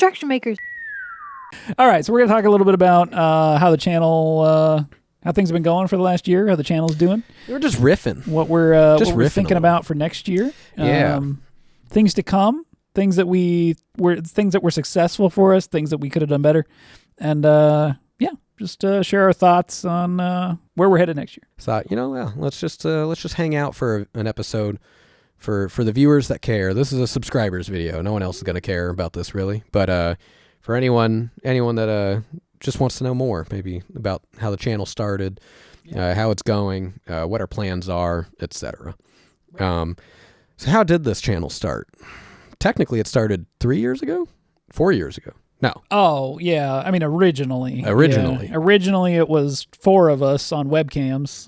Construction makers. All right, so we're going to talk a little bit about how the channel, how things have been going for the last year, how the channel's doing. We're just riffing. What we're thinking about for next year. Yeah. Things to come, things that were successful for us, things that we could have done better. And just share our thoughts on where we're headed next year. So, let's just hang out for an episode for the viewers that care. This is a subscribers video. No one else is going to care about this really. But for anyone that just wants to know more, maybe about how the channel started, how it's going, what our plans are, etc. So how did this channel start? Technically, it started 3 years ago? 4 years ago? No. Oh, yeah. I mean, originally. Yeah. Originally, it was 4 of us on webcams,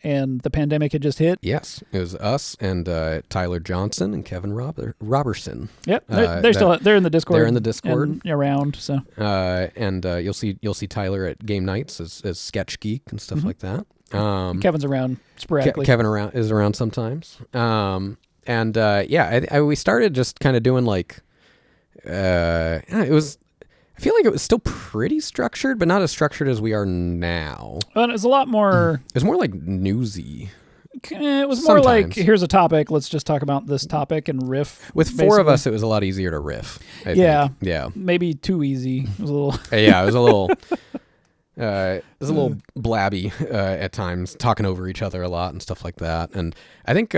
and the pandemic had just hit. Yes. It was us and Tyler Johnson and Kevin Robertson. Yep. They're in the Discord. They're in the Discord. And around, so. And you'll see Tyler at game nights as Sketch Geek and stuff like that. Kevin's around sporadically. Kevin is around sometimes. We started just kind of doing like, I feel like it was still pretty structured, but not as structured as we are now. But it's a lot more. It was more like newsy. It was more like, here's a topic, let's just talk about this topic and riff. With basically. 4 of us, it was a lot easier to riff. I think. Yeah. Maybe too easy. It was a little. Yeah, it was a little. It was a little blabby at times, talking over each other a lot and stuff like that. And I think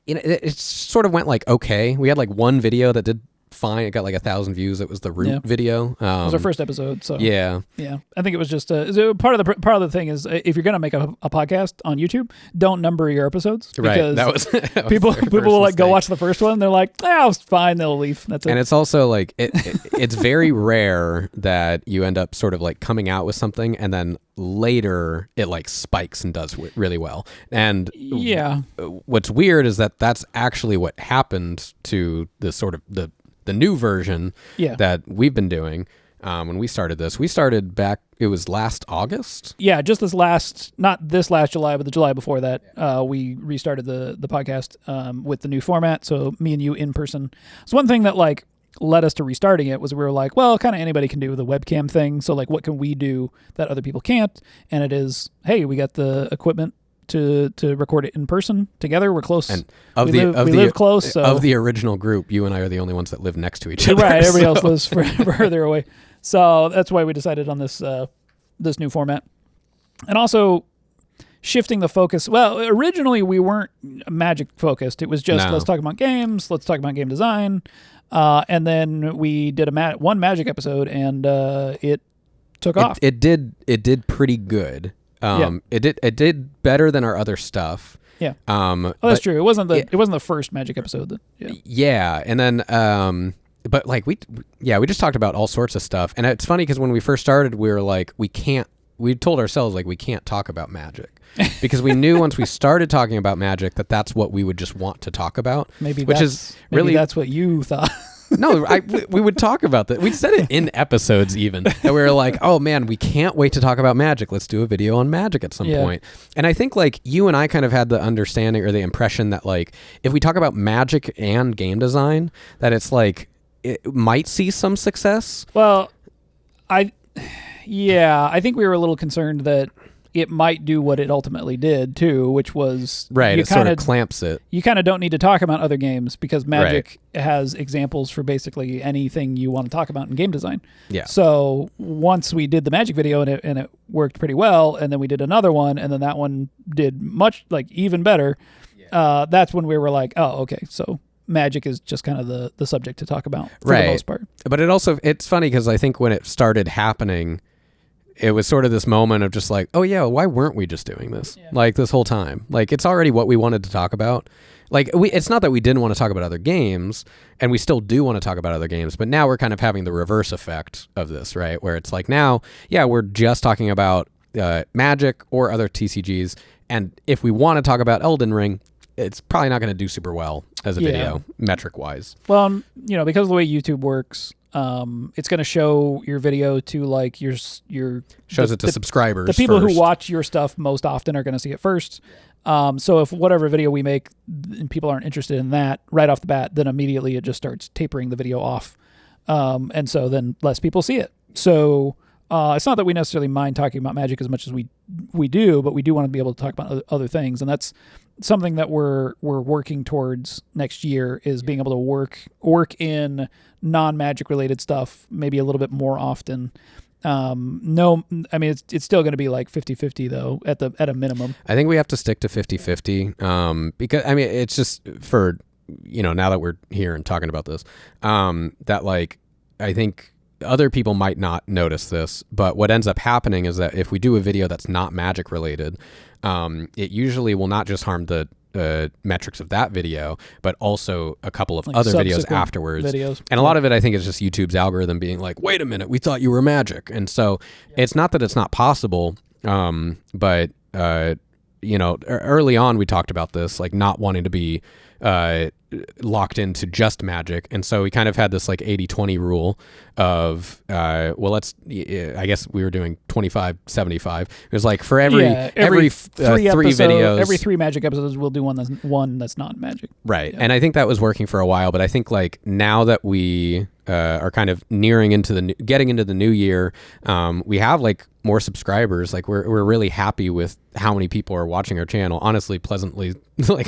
it sort of went like okay. We had like one video that did fine. It got like 1,000 views. It was the root video. It was our first episode. So yeah. I think it was just part of the thing is if you're gonna make a podcast on YouTube, don't number your episodes because that was people will like go watch the first one. They're like, it's fine. They'll leave. That's it. And it's also like it's very rare that you end up sort of like coming out with something and then later it like spikes and does really well. And what's weird is that that's actually what happened to the sort of the new version that we've been doing when we started this. We started back, it was last August? Yeah, just not this last July, but the July before that, we restarted the podcast with the new format, so me and you in person. So one thing that like led us to restarting it was we were like, well, kind of anybody can do the webcam thing, so like what can we do that other people can't? And it is, hey, we got the equipment to record it in person together. We're close. And we live close. So. Of the original group, you and I are the only ones that live next to each other. Right. Everybody else lives further away. So that's why we decided on this new format. And also shifting the focus. Well, originally we weren't Magic focused. It was just let's talk about games. Let's talk about game design. And then we did one Magic episode, and it took off. It did pretty good. It did better than our other stuff. Yeah. That's true. It wasn't the first Magic episode. Yeah. And then, but like we just talked about all sorts of stuff. And it's funny because when we first started, we were like, we told ourselves like, we can't talk about Magic because we knew once we started talking about Magic, that's what we would just want to talk about. Maybe that's what you thought. No, we would talk about that. We'd said it in episodes even that we were like, oh man, we can't wait to talk about Magic. Let's do a video on Magic at some point. And I think like you and I kind of had the understanding or the impression that like if we talk about Magic and game design, that it's like it might see some success. Well, I think we were a little concerned that it might do what it ultimately did too, which was it sort of clamps it. You kind of don't need to talk about other games because Magic has examples for basically anything you want to talk about in game design. Yeah. So once we did the Magic video and it worked pretty well, and then we did another one, and then that one did much like even better. That's when we were like, oh, okay, so Magic is just kind of the subject to talk about for the most part. But it's funny because I think when it started happening, it was sort of this moment of just like, oh yeah, why weren't we just doing this like this whole time? Like it's already what we wanted to talk about. Like it's not that we didn't want to talk about other games, and we still do want to talk about other games, but now we're kind of having the reverse effect of this, right? Where it's like now, we're just talking about Magic or other TCGs, and if we want to talk about Elden Ring, it's probably not going to do super well as a video metric wise. Well, because of the way YouTube works, it's going to show your video to like your shows it to subscribers. The people who watch your stuff most often are going to see it first. So if whatever video we make and people aren't interested in that right off the bat, then immediately it just starts tapering the video off. And so then less people see it. So it's not that we necessarily mind talking about magic as much as we do, but we do want to be able to talk about other things. And that's something that we're working towards next year, is being able to work in non-magic related stuff maybe a little bit more often. No, I mean, it's still going to be like 50-50 though at a minimum. I think we have to stick to 50-50, because I mean, it's just for, now that we're here and talking about this, that like, I think other people might not notice this, but what ends up happening is that if we do a video that's not magic related, it usually will not just harm the metrics of that video, but also a couple of like other videos afterwards. And a lot of it, I think, is just YouTube's algorithm being like, wait a minute, we thought you were magic. And so it's not that it's not possible, but early on we talked about this, like not wanting to be locked into just magic. And so we kind of had this like 80-20 rule of, I guess we were doing 25-75. It was like for every three videos, every 3 magic episodes, we'll do one that's not magic. Right. Yeah. And I think that was working for a while, but I think like now that we are kind of getting into the new year, we have like more subscribers. Like we're really happy with how many people are watching our channel. Honestly, pleasantly, like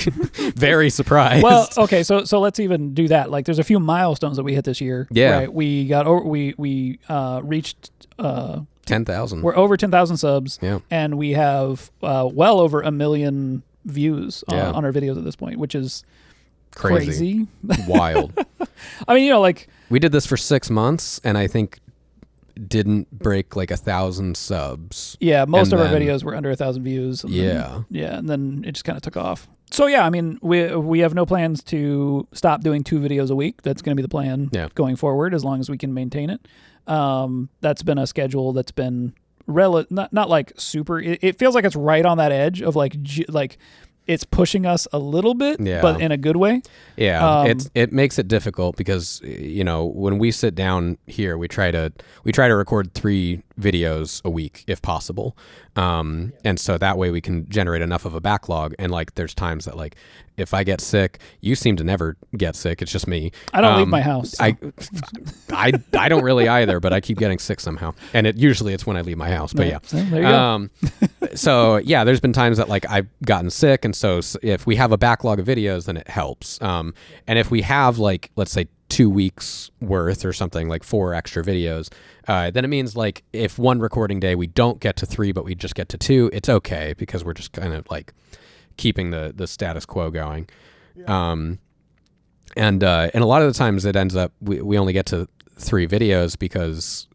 very surprised. Well, okay, so let's even do that. Like, there's a few milestones that we hit this year. Yeah, right? We got over. We reached 10,000. We're over 10,000 subs. Yeah, and we have well over 1 million views on our videos at this point, which is crazy. Wild. I mean, like we did this for 6 months, and I think didn't break like 1,000 subs. Yeah, most of our videos were under 1,000 views. And and then it just kind of took off. So yeah, I mean, we have no plans to stop doing 2 videos a week. That's going to be the plan going forward, as long as we can maintain it. That's been a schedule that's been not like super. It feels like it's right on that edge of like it's pushing us a little bit, but in a good way. Yeah, it makes it difficult because when we sit down here, we try to record 3 videos a week if possible, and so that way we can generate enough of a backlog. And like, there's times that like, if I get sick, you seem to never get sick. It's just me. I don't leave my house. So. I don't really either, but I keep getting sick somehow, and usually it's when I leave my house. But yeah, so there you go. So yeah, there's been times that like I've gotten sick, and so if we have a backlog of videos, then it helps. And if we have like, let's say 2 weeks worth or something, like 4 extra videos, then it means like if one recording day we don't get to 3, but we just get to 2, it's okay, because we're just kind of like keeping the status quo going. And a lot of the times it ends up we only get to 3 videos because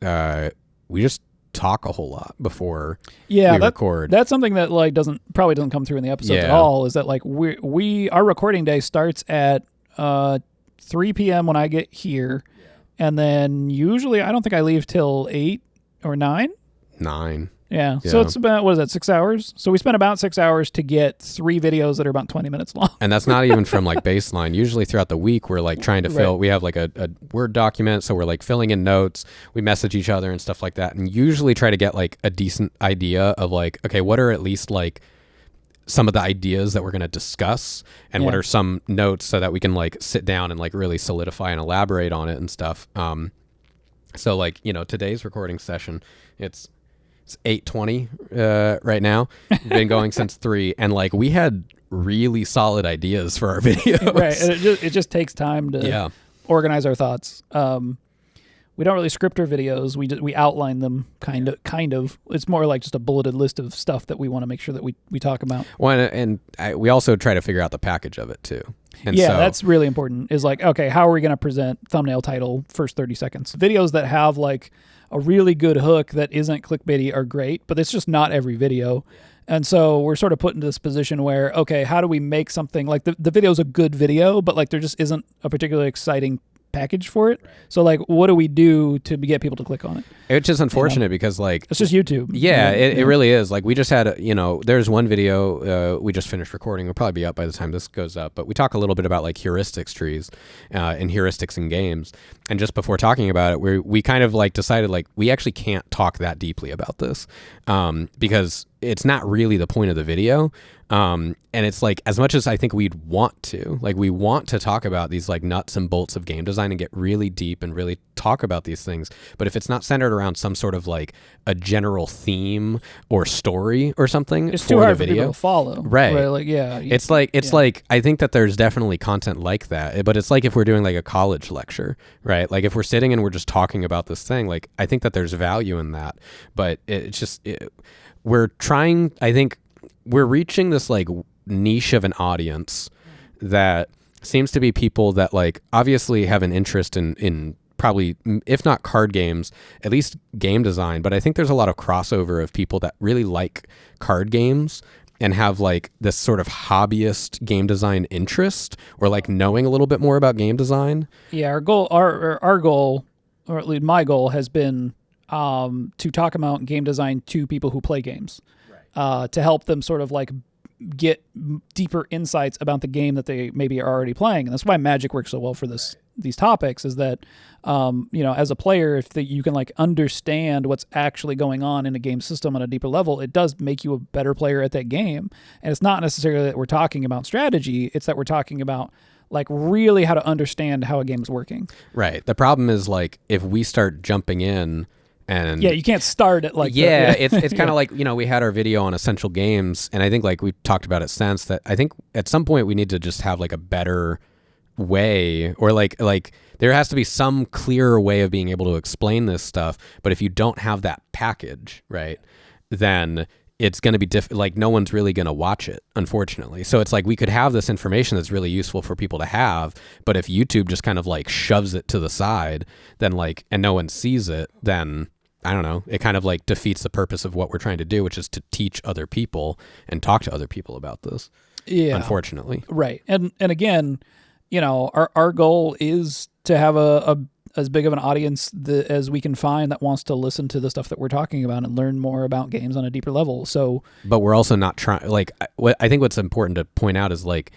we just talk a whole lot before we record. That's something that like probably doesn't come through in the episodes at all, is that like our recording day starts at 3 p.m. when I get here, and then usually I don't think I leave till 8 or 9. 9. Yeah. So it's about, what is that, 6 hours? So we spent about 6 hours to get 3 videos that are about 20 minutes long. And that's not even from like baseline. Usually throughout the week, we're like trying to fill, we have like a Word document. So we're like filling in notes. We message each other and stuff like that. And usually try to get like a decent idea of like, okay, what are at least like some of the ideas that we're going to discuss, and what are some notes, so that we can like sit down and like really solidify and elaborate on it and stuff. So like, today's recording session, it's 8:20 right now. We've been going since 3, and like we had really solid ideas for our videos. Right, and it just takes time to organize our thoughts. We don't really script our videos. We outline them kind of. It's more like just a bulleted list of stuff that we want to make sure that we talk about. Well, and we also try to figure out the package of it too. And that's really important. Is like, okay, how are we going to present thumbnail, title, first 30 seconds? Videos that have like a really good hook that isn't clickbaity are great, but it's just not every video. And so we're sort of put into this position where, okay, how do we make something like the video's a good video, but like there just isn't a particularly exciting package for it. Right. So like, what do we do to get people to click on it? It's just unfortunate because like it's just YouTube. Yeah, it really is. Like we just had there's one video we just finished recording. It'll probably be up by the time this goes up, but we talk a little bit about like heuristics trees and heuristics in games. And just before talking about it, we kind of like decided like we actually can't talk that deeply about this because it's not really the point of the video. And it's like, as much as I think we want to talk about these like nuts and bolts of game design and get really deep and really talk about these things, but if it's not centered around some sort of like a general theme or story or something, it's for too hard the for people video to follow. Right. Like, it's like I think that there's definitely content like that, but it's like if we're doing like a college lecture, right? Like if we're sitting and we're just talking about this thing, like I think that there's value in that, but it's just we're trying. I think we're reaching this like niche of an audience that seems to be people that like obviously have an interest in probably, if not card games, at least game design. But I think there's a lot of crossover of people that really like card games and have like this sort of hobbyist game design interest, or like knowing a little bit more about game design. Yeah, our goal, or at least my goal, has been to talk about game design to people who play games, to help them sort of like get deeper insights about the game that they maybe are already playing. And that's why Magic works so well for these topics, is that, as a player, if you can like understand what's actually going on in a game system on a deeper level, it does make you a better player at that game. And it's not necessarily that we're talking about strategy. It's that we're talking about like really how to understand how a game is working. Right. The problem is like if we start jumping in and you can't start it like it's kind of like, we had our video on essential games, and I think like we talked about it since that I think at some point we need to just have like a better way, or like there has to be some clearer way of being able to explain this stuff. But if you don't have that package, right, then it's going to be like no one's really going to watch it, unfortunately. So it's like we could have this information that's really useful for people to have, but if YouTube just kind of like shoves it to the side, then like, and no one sees it, then I don't know, it kind of like defeats the purpose of what we're trying to do, which is to teach other people and talk to other people about this. Yeah. Unfortunately. Right. And again, our goal is to have a as big of an audience as we can find that wants to listen to the stuff that we're talking about and learn more about games on a deeper level. So, but we're also not trying, like, I think what's important to point out is like,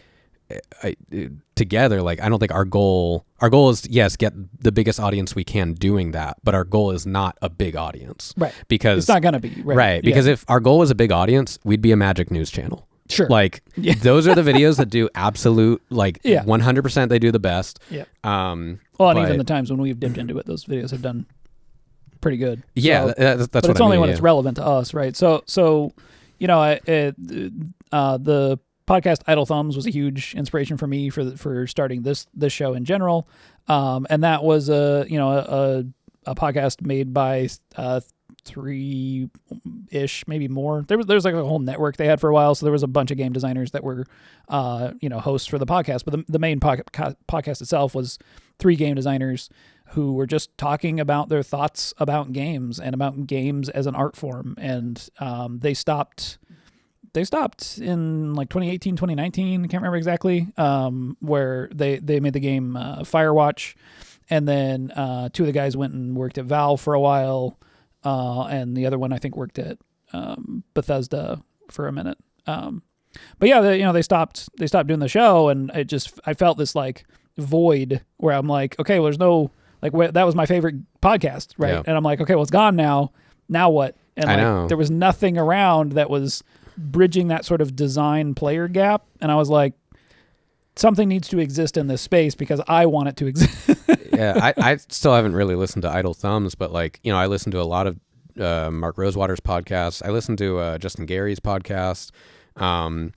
together, like, I don't think our goal is, yes, get the biggest audience we can doing that, but our goal is not a big audience. Right. Because it's not going to be. Right. Because if our goal was a big audience, we'd be a Magic news channel. Sure. Like those are the videos that do absolute, like 100% they do the best. Yeah. And even the times when we've dipped into it, those videos have done pretty good. Yeah. So, that's but what it's only when it's relevant to us. Right. So, the podcast Idle Thumbs was a huge inspiration for me for starting this show in general. And that was a podcast made by, 3-ish, maybe more. There's like a whole network they had for a while. So there was a bunch of game designers that were, hosts for the podcast. But the main podcast itself was 3 game designers who were just talking about their thoughts about games and about games as an art form. And they stopped in like 2018, 2019. I can't remember exactly, where they made the game Firewatch. And then 2 of the guys went and worked at Valve for a while. And the other one I think worked at Bethesda for a minute. But yeah, they stopped doing the show, and I felt this like void where I'm like, okay, well, there's no like that was my favorite podcast, right? Yeah. And I'm like, okay, well, it's gone now. Now what? And I know. There was nothing around that was bridging that sort of design player gap, and I was like, something needs to exist in this space because I want it to exist. Yeah, I still haven't really listened to Idle Thumbs, but like, I listen to a lot of Mark Rosewater's podcasts. I listen to Justin Gary's podcast. I've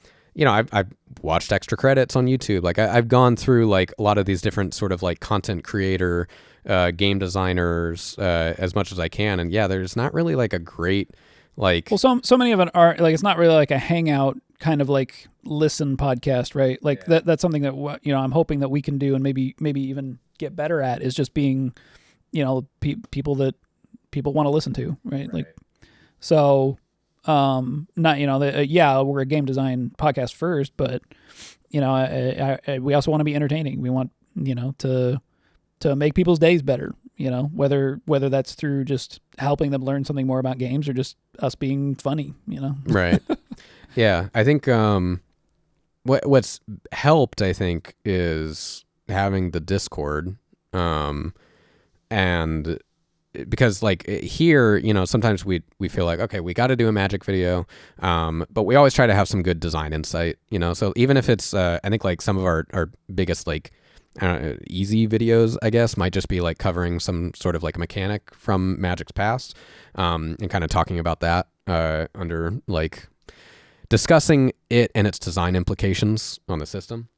watched Extra Credits on YouTube. Like I've gone through like a lot of these different sort of like content creator, game designers, as much as I can. And yeah, there's not really like a great like. Well, so many of it are like, it's not really like a hangout kind of like listen podcast, right? Like that's something that I'm hoping that we can do and maybe even get better at, is just being people that people want to listen to, right? Like so not we're a game design podcast first, but we also want to be entertaining. We want to make people's days better, whether that's through just helping them learn something more about games or just us being funny, Right. Yeah, I think what's helped, I think, is having the Discord, and because like here, sometimes we feel like, okay, we got to do a Magic video, but we always try to have some good design insight, so even if it's, I think like some of our biggest like easy videos, I guess, might just be like covering some sort of like mechanic from Magic's past, and kind of talking about that under like discussing it and its design implications on the system.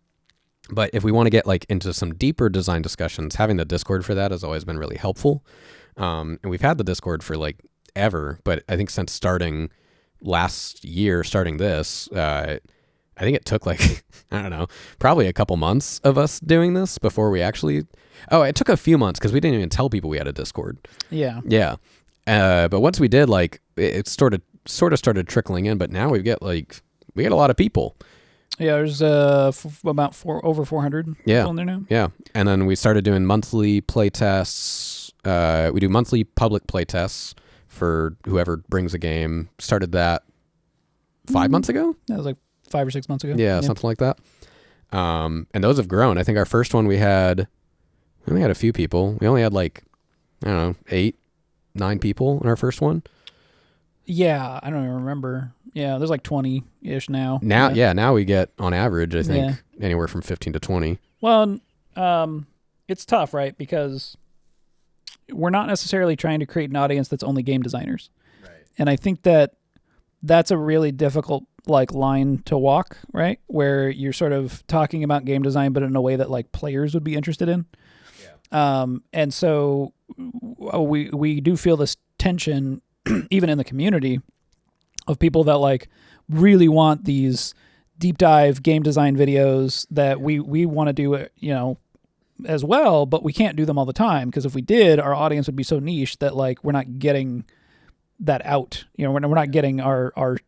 But if we want to get like into some deeper design discussions, having the Discord for that has always been really helpful. And we've had the Discord for like ever, but I think since starting last year, starting this, I think it took like, I don't know, probably a couple months of us doing this before we actually, it took a few months because we didn't even tell people we had a Discord. Yeah. Yeah. But once we did, like it sort of started trickling in, but now we get a lot of people. Yeah, there's about over 400 people in there now. Yeah, and then we started doing monthly play tests. We do monthly public play tests for whoever brings a game. Started that 5 months ago? That was like 5 or 6 months ago. Yeah, something like that. And those have grown. I think our first one we only had a few people. We only had like, I don't know, 8, 9 people in our first one. Yeah, I don't even remember. Yeah, there's like 20-ish now. Now we get, on average, I think, anywhere from 15 to 20. Well, it's tough, right? Because we're not necessarily trying to create an audience that's only game designers. Right. And I think that's a really difficult like line to walk, right? Where you're sort of talking about game design, but in a way that like players would be interested in. Yeah. And so we do feel this tension even in the community of people that like really want these deep dive game design videos that we want to do, as well, but we can't do them all the time because if we did, our audience would be so niche that like we're not getting that out. We're not getting our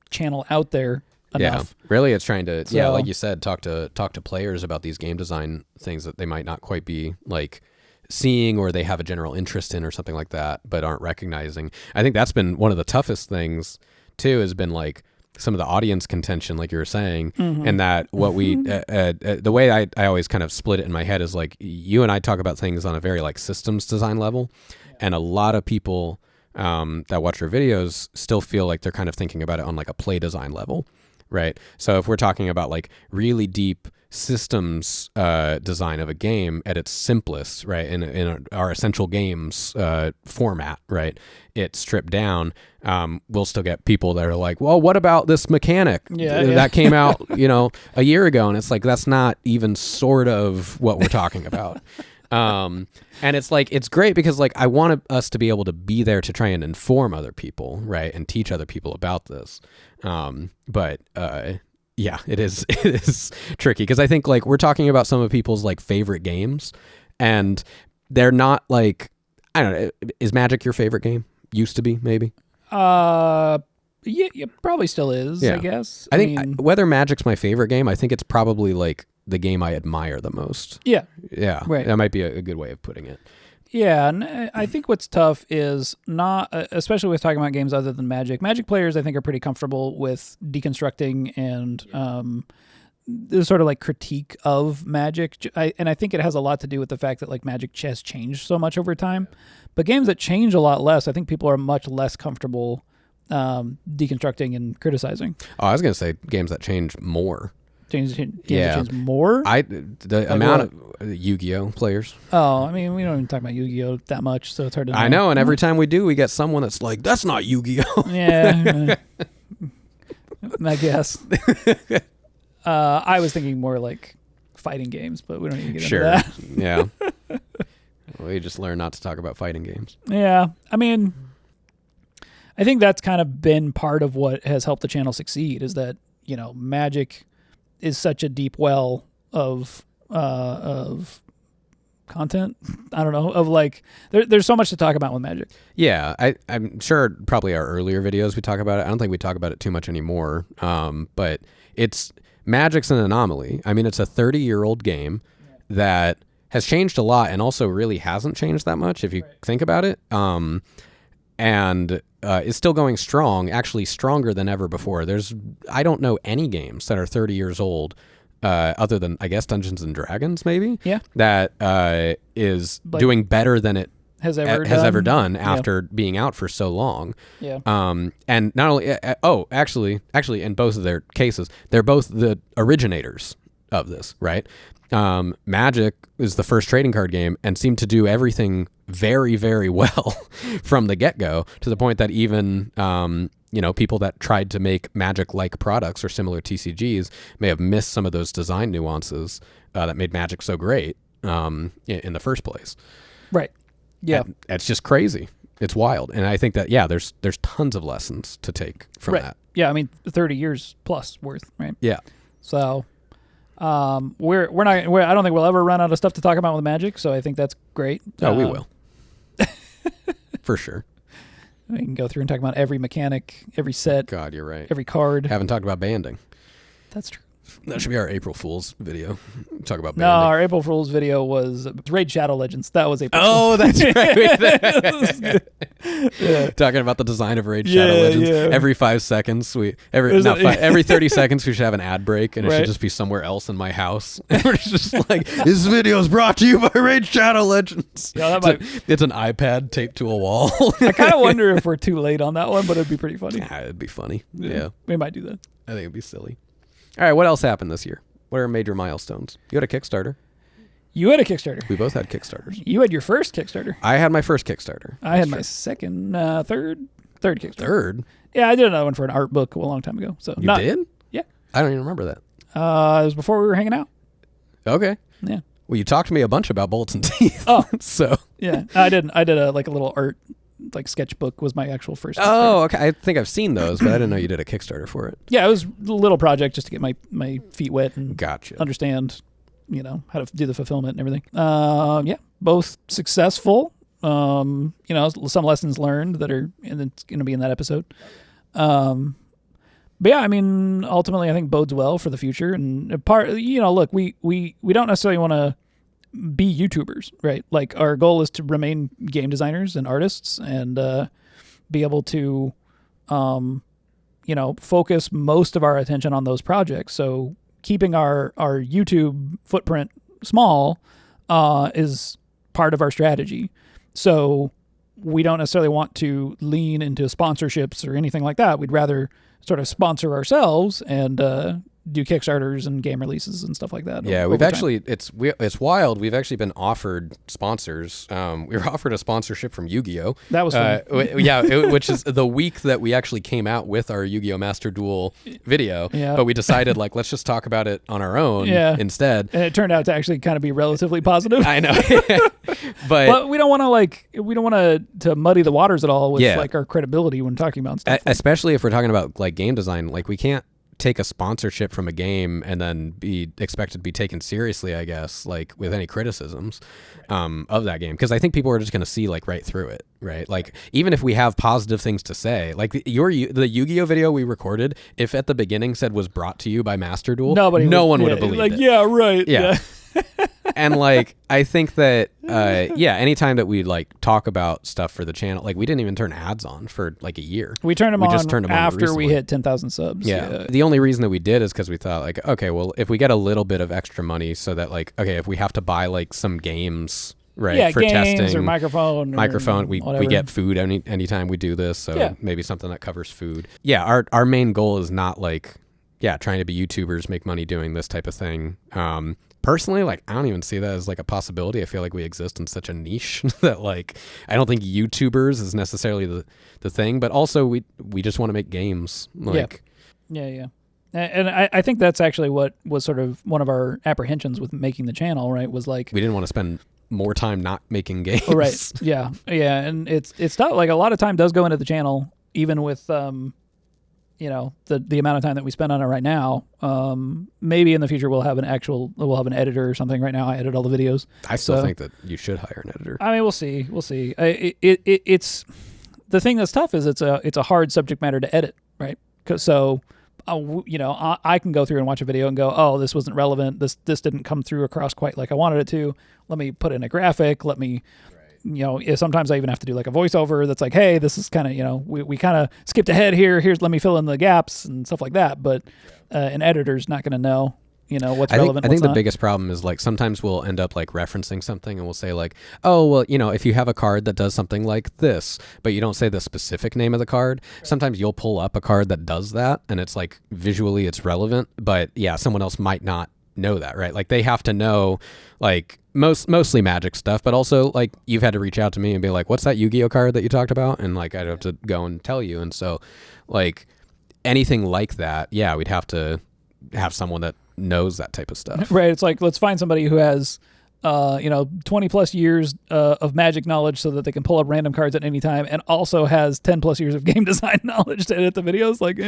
channel out there enough. Yeah, really, it's trying to like you said, talk to players about these game design things that they might not quite be like seeing or they have a general interest in or something like that, but aren't recognizing. I think that's been one of the toughest things too, has been like some of the audience contention, like you were saying, and that what we, the way I always kind of split it in my head is like you and I talk about things on a very like systems design level, and a lot of people that watch our videos still feel like they're kind of thinking about it on like a play design level, right? So if we're talking about like really deep systems design of a game at its simplest, right, in our essential games format, right, it's stripped down, we'll still get people that are like, well, what about this mechanic that came out a year ago, and it's like, that's not even sort of what we're talking about. And it's like, it's great because like I want us to be able to be there to try and inform other people, right, and teach other people about this, but yeah, it is tricky because I think like we're talking about some of people's like favorite games, and they're not like, I don't know, is Magic your favorite game? Used to be, maybe. Yeah, probably still is. Yeah. I guess. I think whether Magic's my favorite game, I think it's probably like the game I admire the most. Yeah. Yeah. Right. That might be a good way of putting it. Yeah, and I think what's tough is not, especially with talking about games other than Magic. Magic players, I think, are pretty comfortable with deconstructing and the sort of like critique of Magic. And I think it has a lot to do with the fact that like Magic has changed so much over time. But games that change a lot less, I think people are much less comfortable deconstructing and criticizing. Oh, I was going to say games that change more. Games that change more? The amount of Yu-Gi-Oh players. Oh, I mean, we don't even talk about Yu-Gi-Oh that much, so it's hard to know. I know, and every time we do, we get someone that's like, that's not Yu-Gi-Oh. Yeah. I guess. I was thinking more like fighting games, but we don't need to get into that. Yeah. We just learn not to talk about fighting games. Yeah. I mean, I think that's kind of been part of what has helped the channel succeed is that, Magic is such a deep well of content. I don't know, of like there's so much to talk about with Magic. Yeah, I'm sure probably our earlier videos we talk about it. I don't think we talk about it too much anymore. But Magic's an anomaly. I mean, it's a 30-year-old game that has changed a lot and also really hasn't changed that much if you think about it. And is still going strong, actually stronger than ever before. I don't know any games that are 30 years old, other than, I guess, Dungeons and Dragons, maybe, that is doing better than it has ever done after being out for so long. Yeah. And not only, actually, in both of their cases, they're both the originators of this, right? Magic is the first trading card game and seemed to do everything very, very well from the get-go, to the point that even people that tried to make Magic-like products or similar TCGs may have missed some of those design nuances that made Magic so great in the first place. Right. Yeah. And it's just crazy. It's wild. And I think that, there's tons of lessons to take from that. Yeah, I mean, 30 years plus worth, right? Yeah. So, we're not. I don't think we'll ever run out of stuff to talk about with Magic. So I think that's great. Oh, we will. For sure. We can go through and talk about every mechanic, every set. God, you're right. Every card. Haven't talked about banding. That's true. That should be our April Fool's video. Talk about banding. No, our April Fool's video was Raid Shadow Legends. That was April Oh, that's right. Yeah. Talking about the design of Raid Shadow Legends. Yeah. Every 5 seconds, every 30 seconds, we should have an ad break, and it should just be somewhere else in my house. We're just like, this video is brought to you by Raid Shadow Legends. Yeah, it's an iPad taped to a wall. I kind of wonder if we're too late on that one, but it'd be pretty funny. Yeah, it'd be funny. Yeah. We might do that. I think it'd be silly. All right, what else happened this year? What are major milestones? You had a Kickstarter. You had a Kickstarter. We both had Kickstarters. You had your first Kickstarter. I had my first Kickstarter. I had my second, third Kickstarter. Third? Yeah, I did another one for an art book a long time ago. So You did? Yeah. I don't even remember that. It was before we were hanging out. Okay. Yeah. Well, you talked to me a bunch about Bolts and Teeth. Oh. So. Yeah. I did a little art, sketchbook was my actual first Kickstarter. Oh, okay. I think I've seen those, but I didn't know you did a Kickstarter for it. Yeah, it was a little project just to get my feet wet and Gotcha. understand, how to do the fulfillment and everything. Yeah, both successful. Some lessons learned that are going to be in that episode. But yeah, I mean, ultimately, I think bodes well for the future. And look, we don't necessarily want to be YouTubers, right? Like, our goal is to remain game designers and artists and be able to, focus most of our attention on those projects. So keeping our YouTube footprint small is part of our strategy. So we don't necessarily want to lean into sponsorships or anything like that. We'd rather sort of sponsor ourselves and do Kickstarters and game releases and stuff like that. Yeah, we've actually, it's wild. We've actually been offered sponsors. We were offered a sponsorship from Yu-Gi-Oh! That was fun. Which is the week that we actually came out with our Yu-Gi-Oh! Master Duel video. Yeah. But we decided, let's just talk about it on our own instead. And it turned out to actually kind of be relatively positive. I know. But we don't want to muddy the waters at all with our credibility when talking about stuff. Especially if we're talking about game design. We can't take a sponsorship from a game and then be expected to be taken seriously, I guess, with any criticisms of that game, because I think people are just going to see right through it, right? Even if we have positive things to say, the Yu-Gi-Oh video we recorded, if at the beginning said was brought to you by Master Duel, no one would have believed it. Yeah, right. Yeah. And I think that anytime that we talk about stuff for the channel, we didn't even turn ads on for a year. We turned them just turned them on after recently. we hit 10,000 subs. Yeah. The only reason that we did is because we thought okay, well, if we get a little bit of extra money, so that okay, if we have to buy some games, right, for games testing or microphone, we get food anytime we do this, so maybe something that covers food. Yeah, our main goal is not trying to be YouTubers, make money doing this type of thing. Personally, I don't even see that as a possibility. I feel like we exist in such a niche that I don't think YouTubers is necessarily the thing, but also we just want to make games. Yeah. And I think that's actually what was sort of one of our apprehensions with making the channel, right? Was we didn't want to spend more time not making games. Oh, right. Yeah. And it's tough. A lot of time does go into the channel, even with the amount of time that we spend on it right now. Maybe in the future we'll have an editor or something. Right now I edit all the videos. I still think that you should hire an editor. I mean, we'll see. It's the thing that's tough is it's a hard subject matter to edit, right? I can go through and watch a video and go, oh, this wasn't relevant. This didn't come through across quite like I wanted it to. Let me put in a graphic. Let me. Sometimes I even have to do a voiceover that's hey, this is kind of, we kind of skipped ahead here. Let me fill in the gaps and stuff like that. But an editor's not going to know, what's relevant. I think the biggest problem is sometimes we'll end up referencing something and we'll say oh, well, if you have a card that does something like this, but you don't say the specific name of the card. Sometimes you'll pull up a card that does that and it's visually it's relevant, but someone else might not know that, right? Like they have to know like mostly Magic stuff, but also like you've had to reach out to me and be like, what's that Yu-Gi-Oh card that you talked about? And like I'd have to go and tell you. And so like anything like that, yeah, we'd have to have someone that knows that type of stuff. Right. It's like, let's find somebody who has 20 plus years of Magic knowledge so that they can pull up random cards at any time, and also has 10 plus years of game design knowledge to edit the videos. Like,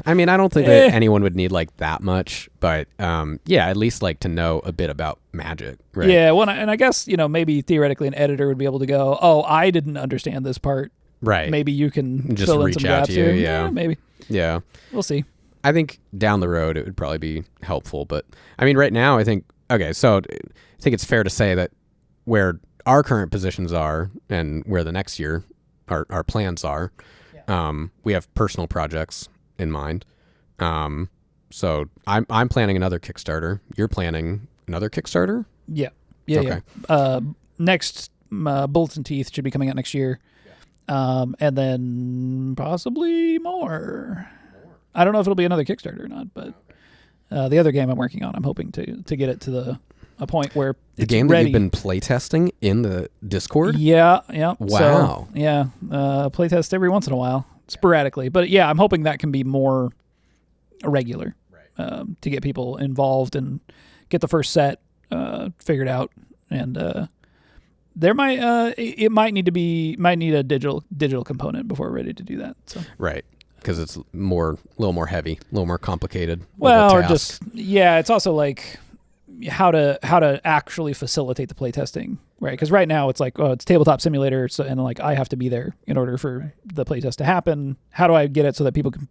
I mean, I don't think that anyone would need like that much, but yeah, at least like to know a bit about Magic, right? Yeah. Well, and I guess, maybe theoretically an editor would be able to go, oh, I didn't understand this part. Right. Maybe you can just fill in reach some out gaps to you. here. Yeah. Maybe. Yeah. We'll see. I think down the road it would probably be helpful, but I mean, right now I think, okay, so I think it's fair to say that where our current positions are and where the next year our plans are, we have personal projects in mind. So I'm planning another Kickstarter. You're planning another Kickstarter? Yeah. Okay. Yeah. Next Bullets and Teeth should be coming out next year. And then possibly more. I don't know if it'll be another Kickstarter or not, but the other game I'm working on, I'm hoping to get it to a point where the it's game ready. that you've been playtesting in the Discord? Yeah. Wow. So, yeah. Playtest every once in a while, sporadically. But yeah, I'm hoping that can be more regular, to get people involved and get the first set figured out. And there might need a digital component before we're ready to do that. So. Right. Because it's a little more heavy, a little more complicated. Well, or just, it's also like how to actually facilitate the playtesting, right? Because right now it's like, it's Tabletop Simulator, so, and like I have to be there in order for the playtest to happen. How do I get it so that people can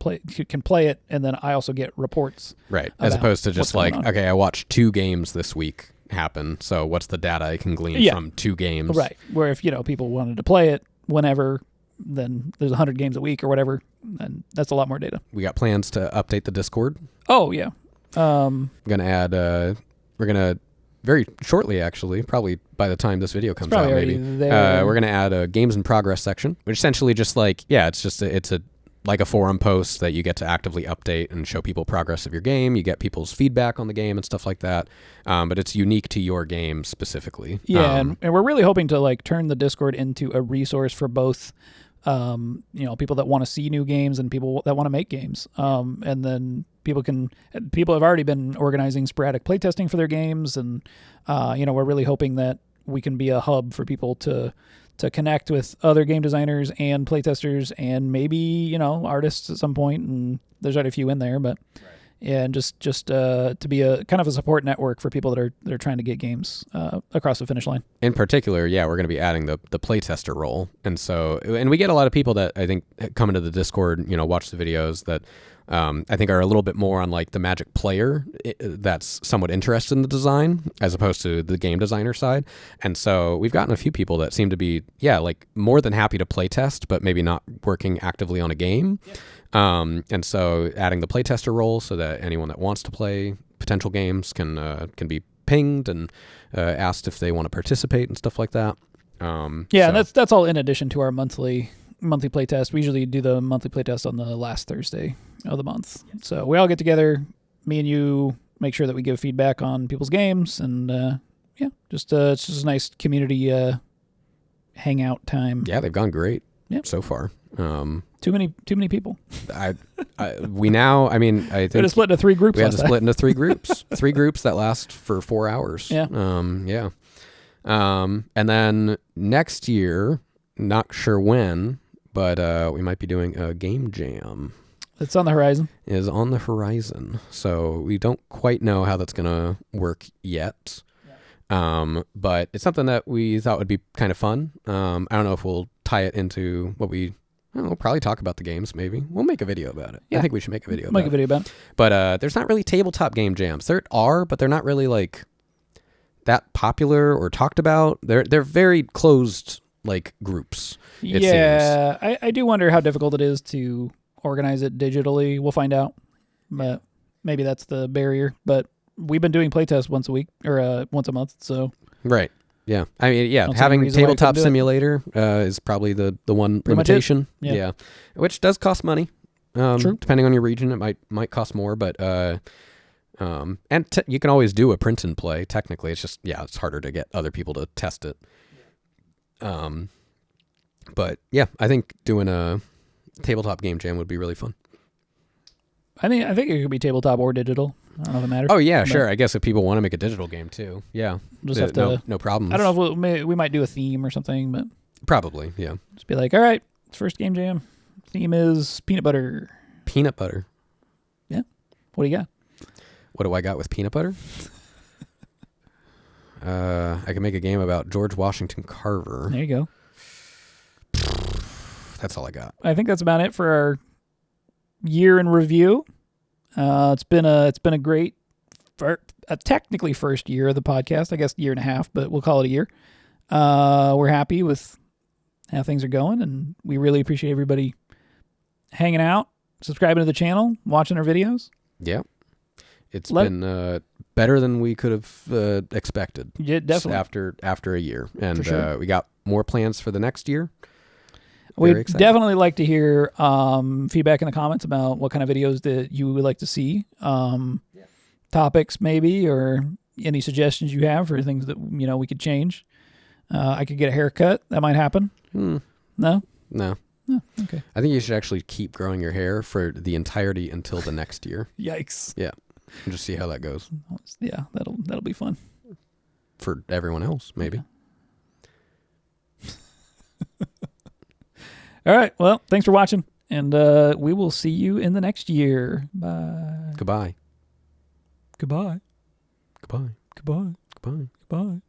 play it, and then I also get reports? Right, as opposed to just like, okay, I watched 2 games this week happen, so what's the data I can glean from 2 games? Right, where if people wanted to play it whenever, then there's 100 games a week or whatever, and that's a lot more data. We got plans to update the Discord. Oh yeah, gonna add. We're gonna very shortly, actually, probably by the time this video comes out, maybe. We're gonna add a games in progress section, which essentially just like it's like a forum post that you get to actively update and show people progress of your game. You get people's feedback on the game and stuff like that. But it's unique to your game specifically. Yeah, and we're really hoping to like turn the Discord into a resource for both people that want to see new games and people that want to make games. And then people have already been organizing sporadic playtesting for their games, and we're really hoping that we can be a hub for people to connect with other game designers and playtesters and maybe artists at some point. And there's already a few in there, but and just to be a kind of a support network for people that are trying to get games across the finish line. In particular, we're going to be adding the playtester role, and we get a lot of people that I think come into the Discord, watch the videos that I think are a little bit more on like the Magic player that's somewhat interested in the design as opposed to the game designer side. And so we've gotten a few people that seem to be like more than happy to playtest, but maybe not working actively on a game. Yep. And so adding the playtester role so that anyone that wants to play potential games can be pinged and asked if they want to participate and stuff like that. And that's all in addition to our monthly playtest. We usually do the monthly playtest on the last Thursday of the month. So we all get together, me and you, make sure that we give feedback on people's games, and it's just a nice community hangout time. Yeah, they've gone great so far. Too many people. I think we had to split into 3 groups. We had to split into 3 groups. 3 groups that last for 4 hours. Yeah. And then next year, not sure when, but we might be doing a game jam. It's on the horizon. It is on the horizon. So we don't quite know how that's going to work yet. Yeah. But it's something that we thought would be kind of fun. I don't know if we'll tie it into what we'll probably talk about the games, maybe. We'll make a video about it. Yeah. I think we should make a video about it. But there's not really tabletop game jams. There are, but they're not really like that popular or talked about. They're very closed like groups. It seems. I do wonder how difficult it is to organize it digitally. We'll find out, but maybe that's the barrier. But we've been doing playtests once a week or once a month, so right. Yeah, I mean, having Tabletop Simulator is probably the one limitation. Yeah, which does cost money. True. Depending on your region, it might cost more, but And you can always do a print and play. Technically, it's just it's harder to get other people to test it. But yeah, I think doing a tabletop game jam would be really fun. I think it could be tabletop or digital. I don't know if it matters. Oh yeah, sure. I guess if people want to make a digital game too, yeah, just have to, no problems. I don't know if we might do a theme or something, but probably, yeah. Just be like, all right, first game jam. Theme is peanut butter. Peanut butter. Yeah. What do you got? What do I got with peanut butter? I can make a game about George Washington Carver. There you go. That's all I got. I think that's about it for our year in review. It's been a great, technically first year of the podcast. I guess year and a half, but we'll call it a year. We're happy with how things are going, and we really appreciate everybody hanging out, subscribing to the channel, watching our videos. Yeah. It's been better than we could have expected. Yeah, definitely. After a year. And sure. We got more plans for the next year. We'd definitely like to hear feedback in the comments about what kind of videos that you would like to see. Topics maybe, or any suggestions you have for things that we could change. I could get a haircut. That might happen. No? No. Oh, okay. I think you should actually keep growing your hair for the entirety until the next year. Yikes. Yeah. And just see how that goes. Yeah, that'll be fun. For everyone else, maybe. Yeah. All right. Well, thanks for watching, and we will see you in the next year. Bye. Goodbye. Goodbye. Goodbye. Goodbye. Goodbye. Goodbye.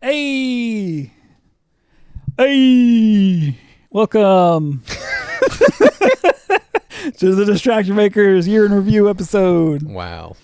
Hey! Welcome to the Distraction Makers Year in Review episode. Wow.